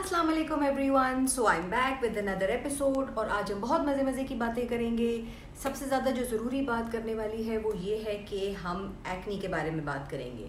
अस्सलाम वालेकुम everyone. So I am back with another episode और आज हम बहुत मज़े की बातें करेंगे। सबसे ज़्यादा जो ज़रूरी बात करने वाली है वो ये है कि हम एक्नी के बारे में बात करेंगे।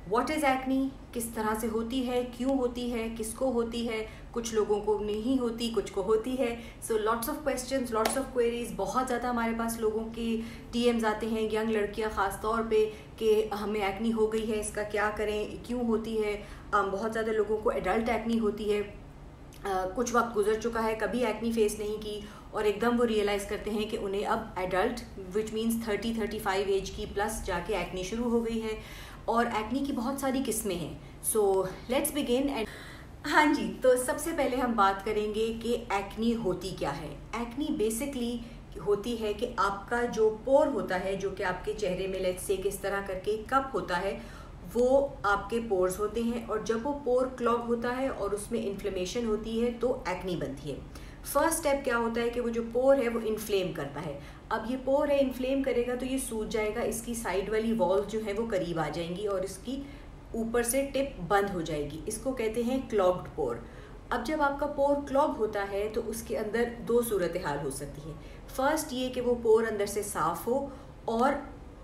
व्हाट इज़ एक्नी, किस तरह से होती है, क्यों होती है, किसको होती है, कुछ लोगों को नहीं होती, कुछ को होती है। So lots of questions, lots of queries, बहुत ज़्यादा हमारे पास लोगों के डीएम्स आते हैं, यंग लड़कियां ख़ास तौर पे कि हमें एक्नी हो गई है, इसका क्या करें, क्यों होती है। बहुत ज़्यादा लोगों को एडल्ट एक्नी होती है, कुछ वक्त गुजर चुका है, कभी एक्नी फेस नहीं की और एकदम वो रियलाइज़ करते हैं कि उन्हें अब एडल्ट विच मीन्स 30-35 एज की प्लस जाके एक्नी शुरू हो गई है। और एक्नी की बहुत सारी किस्में हैं। So let's begin. एंड हाँ जी, तो सबसे पहले हम बात करेंगे कि एक्नी होती क्या है। एक्नी बेसिकली होती है कि आपका जो पोर होता है, जो कि आपके चेहरे में लेट्स से किस तरह करके कप होता है, वो आपके पोर्स होते हैं और जब वो पोर क्लॉग होता है और उसमें इन्फ्लेमेशन होती है तो एक्नी बनती है। फर्स्ट स्टेप क्या होता है कि वो जो पोर है वो इन्फ्लेम करता है। अब ये पोर है, इन्फ्लेम करेगा तो ये सूज जाएगा, इसकी साइड वाली वॉल्स जो है वो करीब आ जाएंगी और इसकी ऊपर से टिप बंद हो जाएगी। इसको कहते हैं क्लॉग्ड पोर। अब जब आपका पोर क्लॉग होता है तो उसके अंदर दो सूरत हाल हो सकती है। फर्स्ट ये कि वो पोर अंदर से साफ हो और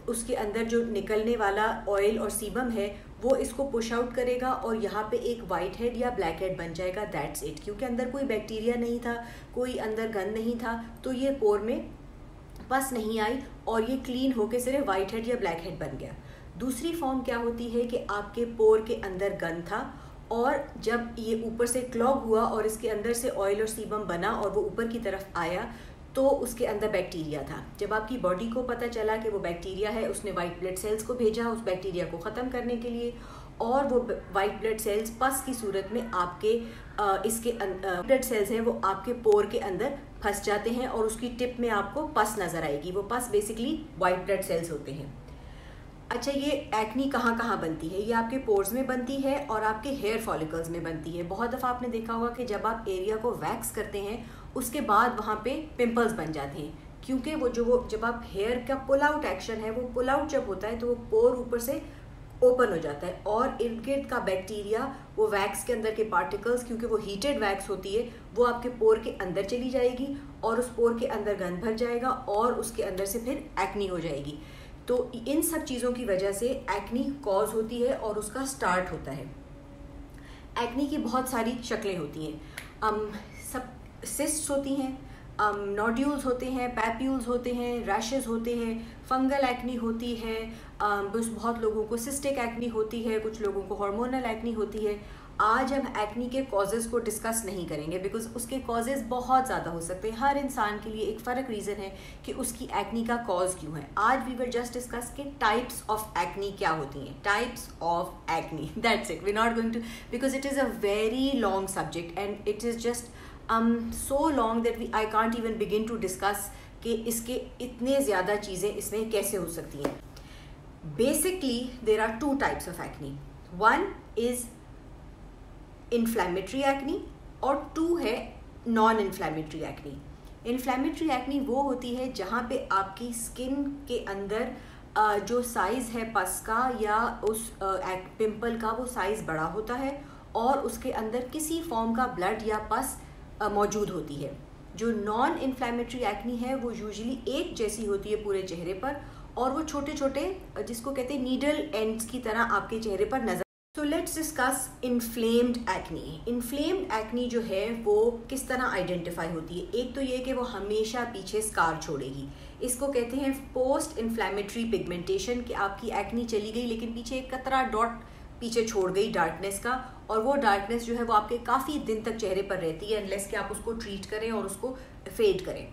उसके अंदर जो निकलने वाला ऑयल और सीबम है वो इसको पुश आउट करेगा और यहाँ पे एक वाइट हेड या ब्लैक हेड बन जाएगा। That's it. क्योंकि अंदर कोई बैक्टीरिया नहीं था, कोई अंदर गंद नहीं था, तो ये पोर में पस नहीं आई और ये क्लीन होके सिर्फ वाइट हेड या ब्लैक हेड बन गया। दूसरी फॉर्म क्या होती है कि आपके पोर के अंदर गंद था और जब ये ऊपर से क्लॉग हुआ और इसके अंदर से ऑयल और सीबम बना और वो ऊपर की तरफ आया तो उसके अंदर बैक्टीरिया था। जब आपकी बॉडी को पता चला कि वो बैक्टीरिया है, उसने वाइट ब्लड सेल्स को भेजा उस बैक्टीरिया को ख़त्म करने के लिए और वो वाइट ब्लड सेल्स पस की सूरत में आपके इसके ब्लड सेल्स हैं वो आपके पोर के अंदर फंस जाते हैं और उसकी टिप में आपको पस नज़र आएगी। वो पस बेसिकली वाइट ब्लड सेल्स होते हैं। अच्छा, ये एक्नी कहाँ कहाँ बनती है? ये आपके पोर्स में बनती है और आपके हेयर फॉलिकल्स में बनती है। बहुत दफ़ा आपने देखा होगा कि जब आप एरिया को वैक्स करते हैं उसके बाद वहाँ पे पिंपल्स बन जाते हैं, क्योंकि वो जब आप हेयर का पुल आउट एक्शन है, वो पुल आउट जब होता है तो वो पोर ऊपर से ओपन हो जाता है और इर्द गिर्द का बैक्टीरिया, वो वैक्स के अंदर के पार्टिकल्स, क्योंकि वो हीटेड वैक्स होती है, वो आपके पोर के अंदर चली जाएगी और उस पोर के अंदर गंद भर जाएगा और उसके अंदर से फिर एक्नी हो जाएगी। तो इन सब चीज़ों की वजह से एक्नी कॉज होती है और उसका स्टार्ट होता है। एक्नी की बहुत सारी शक्लें होती हैं। सब सिस्ट्स होती हैं, नोड्यूल्स होते हैं, पैप्यूल्स होते हैं, रैशेस होते हैं, फंगल एक्नी होती है, बहुत लोगों को सिस्टिक एक्नी होती है, कुछ लोगों को हार्मोनल एक्नी होती है। आज हम एक्नी के कॉजेज़ को डिस्कस नहीं करेंगे बिकॉज उसके कॉजेज़ बहुत ज़्यादा हो सकते हैं। हर इंसान के लिए एक फ़र्क रीज़न है कि उसकी एक्नी का कॉज क्यों है। आज वी विल जस्ट डिस्कस के टाइप्स ऑफ एक्नी क्या होती हैं। Types of acne, that's it. We not going to, because it is a very long subject and it is just so long that I can't even begin to discuss कि इसके इतने ज़्यादा चीज़ें इसमें कैसे हो सकती हैं। Basically there are two types of acne. One is inflammatory acne और two है non-inflammatory acne. Inflammatory acne वो होती है जहाँ पे आपकी स्किन के अंदर जो साइज़ है पस का या उस पिंपल का, वो साइज़ बड़ा होता है और उसके अंदर किसी फॉर्म का ब्लड या पस मौजूद होती है। जो नॉन इन्फ्लेमेटरी एक्नी है वो यूजुअली एक जैसी होती है पूरे चेहरे पर और वो छोटे छोटे, जिसको कहते हैं नीडल एंड्स की तरह आपके चेहरे पर नजर। So let's discuss inflamed acne. Inflamed acne जो है वो किस तरह आइडेंटिफाई होती है? एक तो ये कि वो हमेशा पीछे स्कार छोड़ेगी। इसको कहते हैं पोस्ट इन्फ्लेमेटरी पिगमेंटेशन, कि आपकी एक्नी चली गई लेकिन पीछे एक कतरा डॉट पीछे छोड़ गई डार्कनेस का, और वो डार्कनेस जो है वो आपके काफ़ी दिन तक चेहरे पर रहती है अनलेस कि आप उसको ट्रीट करें और उसको फेड करें।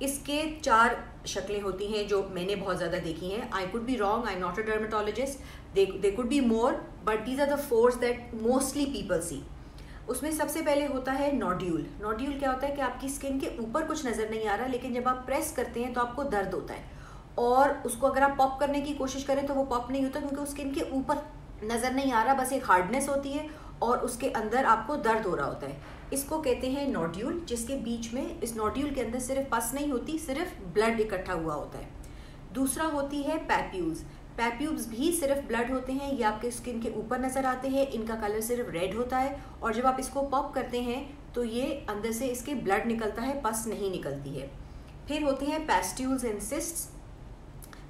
इसके 4 शक्लें होती हैं जो मैंने बहुत ज़्यादा देखी हैं। I could be wrong, I am not a dermatologist, they could be more, but these are the 4 that mostly people see. उसमें सबसे पहले होता है नोड्यूल। नोड्यूल क्या होता है कि आपकी स्किन के ऊपर कुछ नज़र नहीं आ रहा, लेकिन जब आप प्रेस करते हैं तो आपको दर्द होता है और उसको अगर आप पॉप करने की कोशिश करें तो वो पॉप नहीं होता, क्योंकि स्किन के ऊपर नज़र नहीं आ रहा, बस एक हार्डनेस होती है और उसके अंदर आपको दर्द हो रहा होता है। इसको कहते हैं नोड्यूल, जिसके बीच में, इस नोड्यूल के अंदर सिर्फ पस नहीं होती, सिर्फ ब्लड इकट्ठा हुआ होता है। दूसरा होती है पैप्यूल्स। पैप्यूब्स भी सिर्फ ब्लड होते हैं, ये आपके स्किन के ऊपर नज़र आते हैं, इनका कलर सिर्फ रेड होता है और जब आप इसको पॉप करते हैं तो ये अंदर से इसके ब्लड निकलता है, पस नहीं निकलती है। फिर होते हैं पैस्ट्यूल्स एंड सिस्ट्स।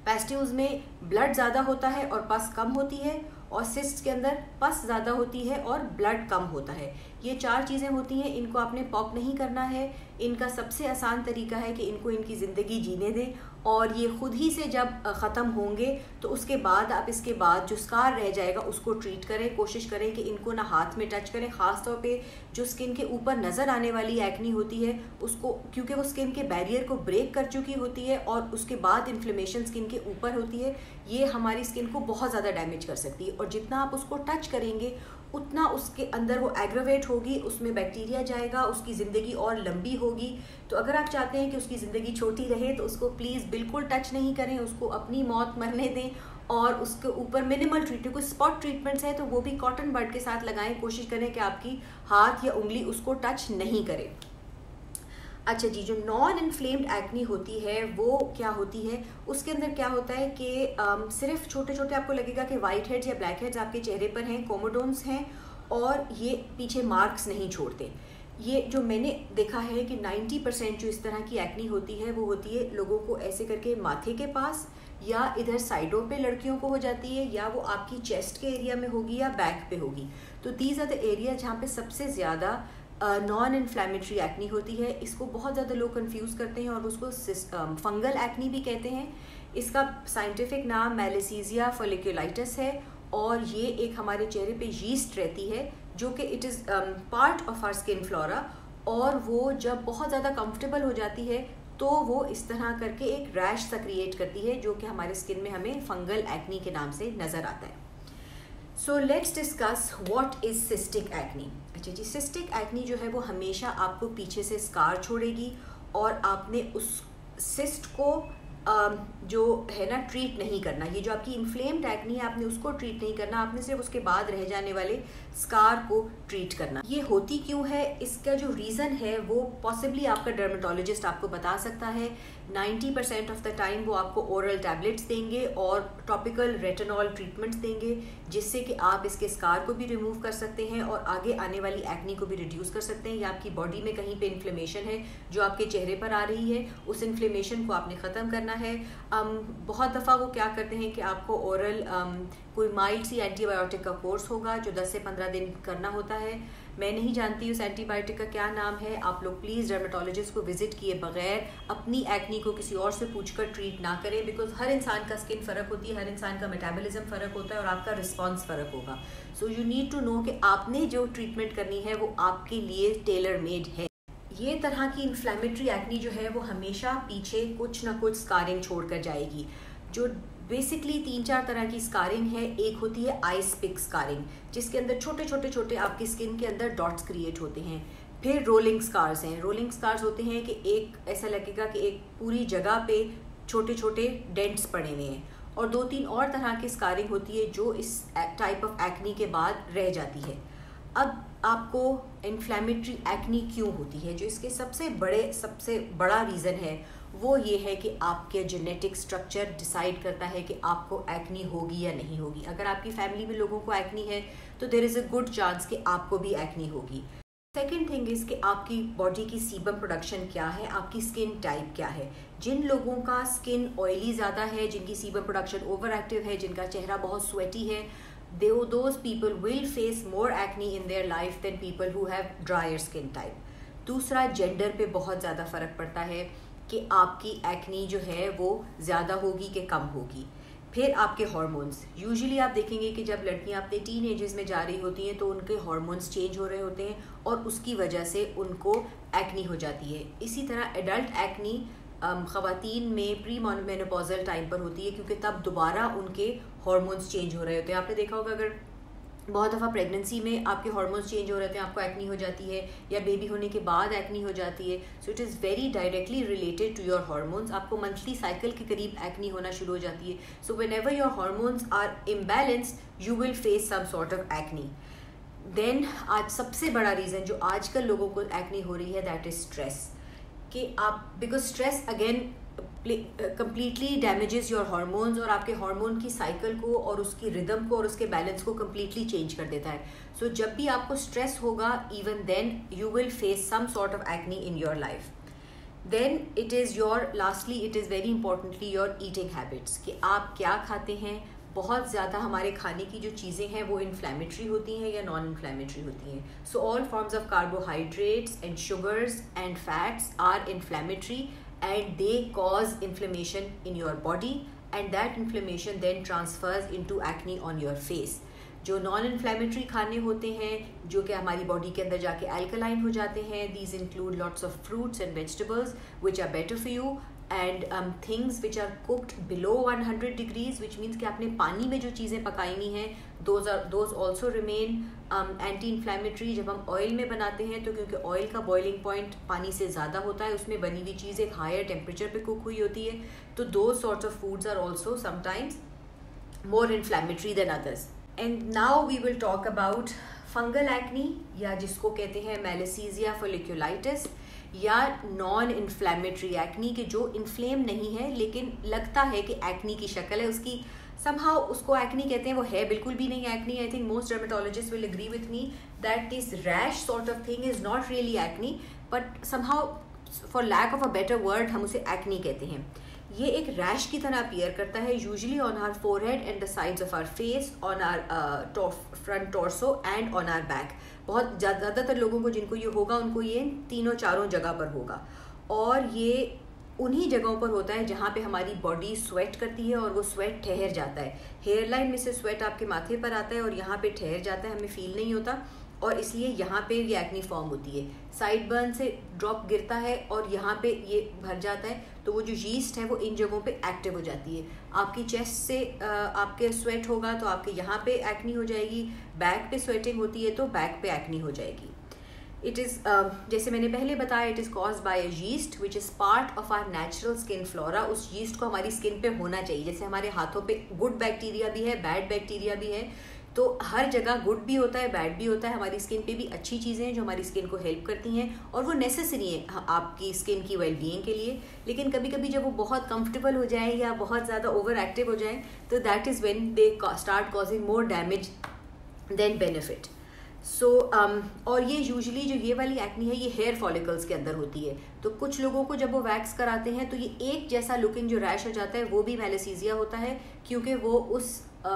पैस्ट्यूल्स में ब्लड ज़्यादा होता है और पस कम होती है, और सिस्ट्स के अंदर पस ज़्यादा होती है और ब्लड कम होता है। ये 4 चीज़ें होती हैं, इनको आपने पॉप नहीं करना है। इनका सबसे आसान तरीका है कि इनको इनकी ज़िंदगी जीने दें और ये खुद ही से जब ख़त्म होंगे तो उसके बाद आप इसके बाद जो स्कार रह जाएगा उसको ट्रीट करें। कोशिश करें कि इनको ना हाथ में टच करें, ख़ास तौर पे जो स्किन के ऊपर नज़र आने वाली एक्नी होती है उसको, क्योंकि वो स्किन के बैरियर को ब्रेक कर चुकी होती है और उसके बाद इन्फ्लेमेशन स्किन के ऊपर होती है, ये हमारी स्किन को बहुत ज़्यादा डैमेज कर सकती है। और जितना आप उसको टच करेंगे उतना उसके अंदर वो एग्रावेट होगी, उसमें बैक्टीरिया जाएगा, उसकी ज़िंदगी और लंबी होगी। तो अगर आप चाहते हैं कि उसकी ज़िंदगी छोटी रहे तो उसको प्लीज़ बिल्कुल टच नहीं करें, उसको अपनी मौत मरने दें और उसके ऊपर मिनिमल ट्रीटमेंट, कुछ स्पॉट ट्रीटमेंट्स है तो वो भी कॉटन बड के साथ लगाएं। कोशिश करें कि आपकी हाथ या उंगली उसको टच नहीं करे। अच्छा जी, जो नॉन इन्फ्लेम्ड एक्नी होती है वो क्या होती है, उसके अंदर क्या होता है कि सिर्फ छोटे छोटे आपको लगेगा कि वाइट हेड्स या ब्लैक हेड्स आपके चेहरे पर हैं, कोमोडोन्स हैं और ये पीछे मार्क्स नहीं छोड़ते। ये जो मैंने देखा है कि 90% जो इस तरह की एक्नी होती है वो होती है लोगों को ऐसे करके माथे के पास या इधर साइडों पे लड़कियों को हो जाती है, या वो आपकी चेस्ट के एरिया में होगी या बैक पे होगी। तो दीज आर द एरिया जहाँ पे सबसे ज़्यादा नॉन इन्फ्लेमेटरी एक्नी होती है। इसको बहुत ज़्यादा लोग कंफ्यूज करते हैं और उसको फंगल एक्नी भी कहते हैं। इसका साइंटिफिक नाम मैलिसीजिया फोलिकुलाइटिस है और ये एक हमारे चेहरे पे यीस्ट रहती है जो कि it is part of our skin flora, और वो जब बहुत ज़्यादा कंफर्टेबल हो जाती है तो वो इस तरह करके एक रैश सा क्रिएट करती है जो कि हमारे स्किन में हमें फंगल एक्नी के नाम से नज़र आता है। So let's discuss what is cystic acne. अच्छा जी, सिस्टिक एक्नी जो है वो हमेशा आपको पीछे से स्कार छोड़ेगी और आपने उस सिस्ट को जो है ना ट्रीट नहीं करना। ये जो आपकी इन्फ्लेम्ड एक्नी है आपने उसको ट्रीट नहीं करना, आपने सिर्फ उसके बाद रह जाने वाले स्कार को ट्रीट करना। ये होती क्यों है, इसका जो रीज़न है वो पॉसिबली आपका डर्मेटोलॉजिस्ट आपको बता सकता है। 90% ऑफ द टाइम वो आपको ओरल टैबलेट्स देंगे और टॉपिकल रेटिनॉल ट्रीटमेंट्स देंगे जिससे कि आप इसके स्कार को भी रिमूव कर सकते हैं और आगे आने वाली एक्नी को भी रिड्यूस कर सकते हैं। या आपकी बॉडी में कहीं पे इन्फ्लेमेशन है जो आपके चेहरे पर आ रही है, उस इन्फ्लेमेशन को आपने ख़त्म करना है। बहुत दफ़ा वो क्या करते हैं कि आपको ओरल कोई माइल्ड सी एंटीबायोटिक का कोर्स होगा जो 10 से 15 दिन करना होता है। मैं नहीं जानती उस एंटीबायोटिक का क्या नाम है। आप लोग प्लीज़ डर्मेटोलॉजिस्ट को विजिट किए बगैर अपनी एक्नी को किसी और से पूछकर ट्रीट ना करें, बिकॉज हर इंसान का स्किन फ़र्क होती है, हर इंसान का मेटाबॉलिज्म फ़र्क होता है और आपका रिस्पॉन्स फ़र्क होगा। So you need to know कि आपने जो ट्रीटमेंट करनी है वो आपके लिए टेलर मेड है। ये तरह की इन्फ्लेमेटरी एक्नी जो है वो हमेशा पीछे कुछ ना कुछ स्कारिंग छोड़कर जाएगी। जो बेसिकली 3-4 तरह की स्कारिंग है। एक होती है आइस पिक स्कारिंग जिसके अंदर छोटे छोटे आपकी स्किन के अंदर डॉट्स क्रिएट होते हैं। फिर रोलिंग स्कार्स हैं। रोलिंग स्कार्स होते हैं कि एक ऐसा लगेगा कि एक पूरी जगह पे छोटे छोटे डेंट्स पड़े हुए हैं। और 2-3 और तरह की स्कारिंग होती है जो इस टाइप ऑफ एक्नी के बाद रह जाती है। अब आपको इन्फ्लेमेटरी एक्नी क्यों होती है, जो इसके सबसे बड़ा रीज़न है वो ये है कि आपके जेनेटिक स्ट्रक्चर डिसाइड करता है कि आपको एक्नी होगी या नहीं होगी। अगर आपकी फैमिली में लोगों को एक्नी है तो there is a good chance कि आपको भी एक्नी होगी। सेकेंड थिंग इज़ कि आपकी बॉडी की सीबम प्रोडक्शन क्या है, आपकी स्किन टाइप क्या है। जिन लोगों का स्किन ऑयली ज़्यादा है, जिनकी सीबम प्रोडक्शन ओवर एक्टिव है, जिनका चेहरा बहुत स्वेटी है, those people will face more acne in their life than people who have drier skin type. दूसरा, जेंडर पे बहुत ज़्यादा फ़र्क पड़ता है कि आपकी एक्नी जो है वो ज़्यादा होगी कि कम होगी। फिर आपके हार्मोन्स, यूजुअली आप देखेंगे कि जब लड़कियां अपने टीन एजेस में जा रही होती हैं तो उनके हार्मोन्स चेंज हो रहे होते हैं और उसकी वजह से उनको एक्नी हो जाती है। इसी तरह एडल्ट एक्नी ख़वातीन में प्री मेनोपॉजल टाइम पर होती है क्योंकि तब दोबारा उनके हार्मोन्स चेंज हो रहे होते हैं। आपने देखा होगा अगर बहुत दफ़ा प्रेगनेंसी में आपके हार्मोन्स चेंज हो रहे होते हैं, आपको एक्नी हो जाती है, या बेबी होने के बाद एक्नी हो जाती है। So it is very directly related to your hormones. आपको मंथली साइकिल के करीब एक्नी होना शुरू हो जाती है। So whenever your hormones are imbalanced you will face some sort of acne. Then आज सबसे बड़ा रीज़न जो आजकल लोगों को एक्नी हो रही है दैट इज़ स्ट्रेस। कि आप because stress again completely damages your hormones और आपके हार्मोन की साइकिल को और उसकी रिदम को और उसके बैलेंस को completely चेंज कर देता है. सो जब भी आपको स्ट्रेस होगा, even then you will face some sort of acne in your life. Then it is lastly it is very importantly your eating habits, कि आप क्या खाते हैं. बहुत ज़्यादा हमारे खाने की जो चीज़ें हैं वो इन्फ्लेमेटरी होती हैं या नॉन इन्फ्लेमेटरी होती हैं. So all forms of carbohydrates and sugars and fats are inflammatory and they cause inflammation in your body and that inflammation then transfers into acne on your face. जो non inflammatory खाने होते हैं जो कि हमारी body के अंदर जाके अल्कलाइन हो जाते हैं, these include lots of fruits and vegetables which are better for you and things which are cooked below 100 degrees, which means कि आपने पानी में जो चीज़ें पकाई हैं those also remain anti-inflammatory. जब हम ऑयल में बनाते हैं तो क्योंकि ऑयल का बॉइलिंग पॉइंट पानी से ज़्यादा होता है, उसमें बनी हुई चीज़ एक हायर टेम्परेचर पे कुक हुई होती है, तो those sorts of foods are also sometimes more inflammatory than others. And now we will talk about fungal acne या जिसको कहते हैं Malassezia folliculitis या नॉन इन्फ्लेमेटरी एक्नी, के जो इन्फ्लेम नहीं है लेकिन लगता है कि एक्नी की शक्ल है उसकी. somehow उसको एक्नी कहते हैं, वो है बिल्कुल भी नहीं acne. I think most dermatologist will agree with me that this rash sort of thing is not really acne, but somehow for lack of a better word हम उसे एक्नी कहते हैं. ये एक रैश की तरह अपीयर करता है usually on our forehead and the sides of our face, on our front torso and on our back. बहुत ज़्यादातर लोगों को जिनको ये होगा उनको ये तीनों चारों जगह पर होगा और ये उन्हीं जगहों पर होता है जहाँ पे हमारी बॉडी स्वेट करती है और वो स्वेट ठहर जाता है. हेयर लाइन में से स्वेट आपके माथे पर आता है और यहाँ पे ठहर जाता है, हमें फील नहीं होता और इसलिए यहाँ पे ये एक्नी फॉर्म होती है. साइड बर्न से ड्रॉप गिरता है और यहाँ पे ये भर जाता है, तो वो जो यीस्ट है वो इन जगहों पे एक्टिव हो जाती है. आपकी चेस्ट से आपके स्वेट होगा तो आपके यहाँ पे एक्नी हो जाएगी, बैक पे स्वेटिंग होती है तो बैक पे एक्नी हो जाएगी. इट इज़ जैसे मैंने पहले बताया, it is caused by a yeast which is part of our natural skin flora. उस यीस्ट को हमारी स्किन पे होना चाहिए. जैसे हमारे हाथों पे गुड बैक्टीरिया भी है, बैड बैक्टीरिया भी है, तो हर जगह गुड भी होता है, बैड भी होता है. हमारी स्किन पे भी अच्छी चीज़ें हैं जो हमारी स्किन को हेल्प करती हैं और वो नेसेसरी है आपकी स्किन की वेलबीइंग के लिए. लेकिन कभी कभी जब वो बहुत कंफर्टेबल हो जाए या बहुत ज़्यादा ओवर एक्टिव हो जाए तो that is when they start causing more damage than benefit. So और ये यूजुअली जो ये वाली एक्नी है ये हेयर फॉलिकल्स के अंदर होती है. तो कुछ लोगों को जब वो वैक्स कराते हैं तो ये एक जैसा लुकिंग जो रैश हो जाता है वो भी मैलेसीजिया होता है, क्योंकि वो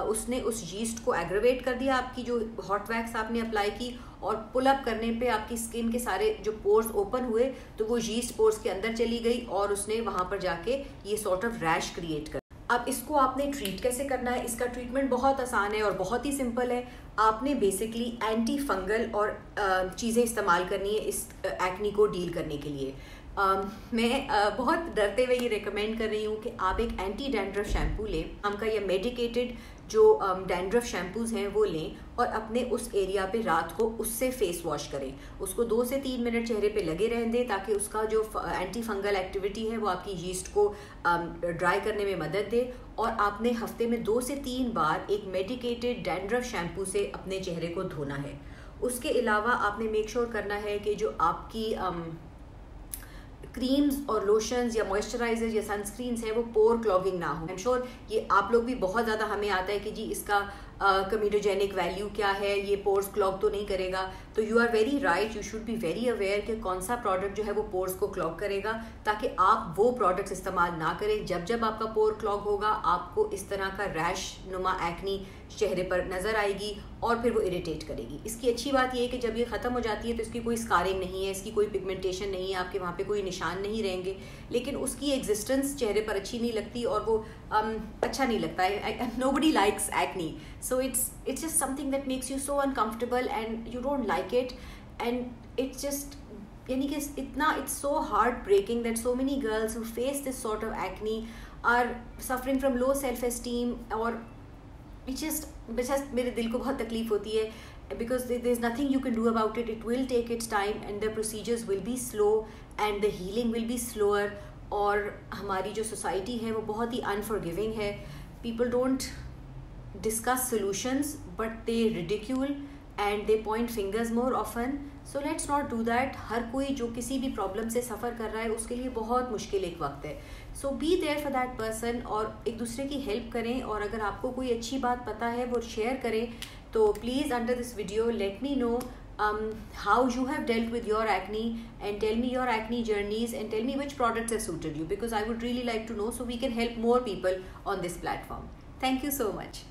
उसने उस यीस्ट को एग्रेवेट कर दिया. आपकी जो हॉट वैक्स आपने अप्लाई की और पुल अप करने पे आपकी स्किन के सारे जो पोर्स ओपन हुए तो वो यीस्ट पोर्स के अंदर चली गई और उसने वहाँ पर जाके ये सॉर्ट ऑफ रैश क्रिएट कर. अब इसको आपने ट्रीट कैसे करना है? इसका ट्रीटमेंट बहुत आसान है और बहुत ही सिंपल है. आपने बेसिकली एंटी फंगल और चीज़ें इस्तेमाल करनी है इस एक्नी को डील करने के लिए. मैं बहुत डरते हुए ये रिकमेंड कर रही हूँ कि आप एक एंटी डैंड्रफ शैम्पू लें. हमका ये मेडिकेटेड जो डैंड्रफ शैम्पूज़ हैं वो लें और अपने उस एरिया पे रात को उससे फेस वॉश करें. उसको 2 से 3 मिनट चेहरे पे लगे रहने दें ताकि उसका जो एंटी फंगल एक्टिविटी है वो आपकी यीस्ट को ड्राई करने में मदद दे. और आपने हफ्ते में 2 से 3 बार एक मेडिकेटेड डैंड्रफ शैम्पू से अपने चेहरे को धोना है. उसके अलावा आपने मेक श्योर करना है कि जो आपकी क्रीम्स और लोशंस या मॉइस्चराइजर या सनस्क्रीन्स हैं वो पोर क्लॉगिंग ना हो. आई एम श्योर ये आप लोग भी बहुत ज़्यादा हमें आता है कि जी इसका कम्यूडोजेनिक वैल्यू क्या है, ये पोर्स क्लॉग तो नहीं करेगा. तो you are very right, you should be very aware कि कौन सा प्रोडक्ट जो है वो पोर्स को क्लॉग करेगा, ताकि आप वो प्रोडक्ट्स इस्तेमाल ना करें. जब जब आपका पोर क्लॉग होगा आपको इस तरह का रैश नुमा एक्नी चेहरे पर नज़र आएगी और फिर वो इरिटेट करेगी. इसकी अच्छी बात ये है कि जब ये ख़त्म हो जाती है तो इसकी कोई स्कारिंग नहीं है, इसकी कोई पिगमेंटेशन नहीं है, आपके वहाँ पे कोई निशान नहीं रहेंगे, लेकिन उसकी एग्जिस्टेंस चेहरे पर अच्छी नहीं लगती और वो अच्छा नहीं लगता है. Nobody likes acne, so it's just something that makes you so uncomfortable and you don't like it, and it's just यानी कि इतना it's so heartbreaking that so many girls who face this sort of acne are suffering from low self-esteem. और it's just मेरे दिल को बहुत तकलीफ होती है because there's nothing you can do about it. It will take its time and the procedures will be slow and the healing will be slower. और हमारी जो सोसाइटी है वो बहुत ही अनफॉरगिविंग है. People don't discuss solutions but they ridicule and they point fingers more often so let's not do that. हर कोई जो किसी भी प्रॉब्लम से सफ़र कर रहा है उसके लिए बहुत मुश्किल एक वक्त है। So be there for that person और एक दूसरे की हेल्प करें। और अगर आपको कोई अच्छी बात पता है वो शेयर करें, तो please under this video let me know how you have dealt with your acne, and tell me your acne journeys, and tell me which products have suited you, because I would really like to know so we can help more people on this platform. Thank you so much.